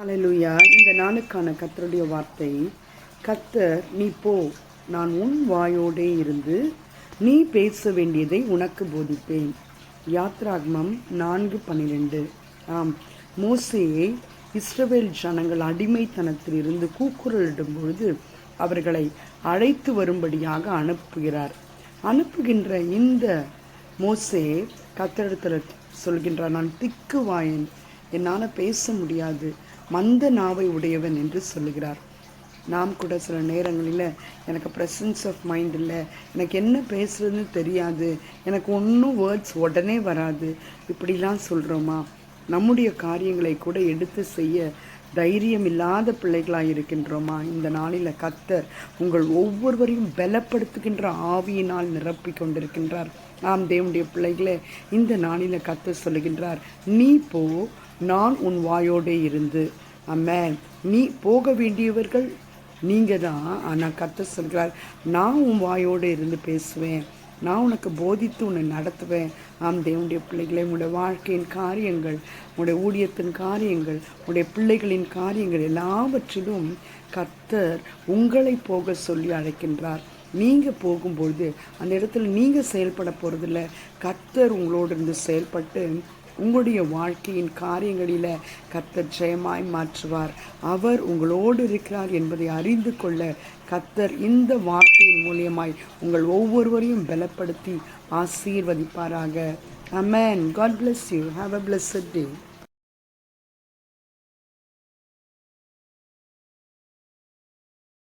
ஹல்லேலூயா. இந்த நாளுக்கான கர்த்தருடைய வார்த்தை, கர்த்தர் நீ போ, நான் உன் வாயோடே இருந்து நீ பேச வேண்டியதை உனக்கு போதிப்பேன். யாத்ராகமம் 4:12. ஆம், மோசேயை இஸ்ரவேல் ஜனங்கள் அடிமைத்தனத்தில் இருந்து கூக்குரலிடும் பொழுது அவர்களை அழைத்து வரும்படியாக அனுப்புகின்ற இந்த மோசே கர்த்தரிடத்தில் சொல்கின்றார், நான் திக்குவாயன், என்னால் பேச முடியாது, மந்த நாவை உடையவன் என்று சொல்லுகிறார். நாம் கூட சில நேரங்களில் எனக்கு ப்ரெசன்ஸ் ஆஃப் மைண்ட் இல்லை, எனக்கு என்ன பேசுறதுன்னு தெரியாது, எனக்கு ஒன்றும் வேர்ட்ஸ் உடனே வராது, இப்படிலாம் சொல்கிறோமா? நம்முடைய காரியங்களை கூட எடுத்து செய்ய தைரியம் இல்லாத பிள்ளைகளாக இருக்கின்றோமா? இந்த நாளில் கர்த்தர் உங்கள் ஒவ்வொருவரையும் பலப்படுத்துகின்ற ஆவியினால் நிரப்பி கொண்டிருக்கின்றார். ஆம் தேவனுடைய பிள்ளைகளே, இந்த நாளில் கர்த்தர் சொல்லுகின்றார், நீ போ, நான் உன் வாயோடே இருந்து. ஆமென். நீ போக வேண்டியவர்கள் நீங்கள் தான். ஆனால் கர்த்தர் சொல்கிறார், நான் உன் வாயோடு இருந்து பேசுவேன், நான் உனக்கு போதித்து உன்னை நடத்துவேன். ஆம் தேவனுடைய பிள்ளைகளை, உங்களுடைய வாழ்க்கையின் காரியங்கள், உங்களுடைய ஊழியத்தின் காரியங்கள், உங்களுடைய பிள்ளைகளின் காரியங்கள் எல்லாவற்றிலும் கர்த்தர் உங்களை போக சொல்லி அழைக்கின்றார். நீங்கள் போகும்பொழுது அந்த இடத்துல நீங்கள் செயல்பட போகிறதில்ல, கர்த்தர் உங்களோடு இருந்து செயல்பட்டு உங்களுடைய வாழ்க்கையின் காரியங்களில் கர்த்தர் ஜெயமாய் மாற்றுவார். அவர் உங்களோடு இருக்கிறார் என்பதை அறிந்து கொள்ள கர்த்தர் இந்த வார்த்தையின் மூலியமாய் உங்கள் ஒவ்வொருவரையும் பலப்படுத்தி ஆசீர்வதிப்பாராக. Amen. God bless you. Have a blessed day.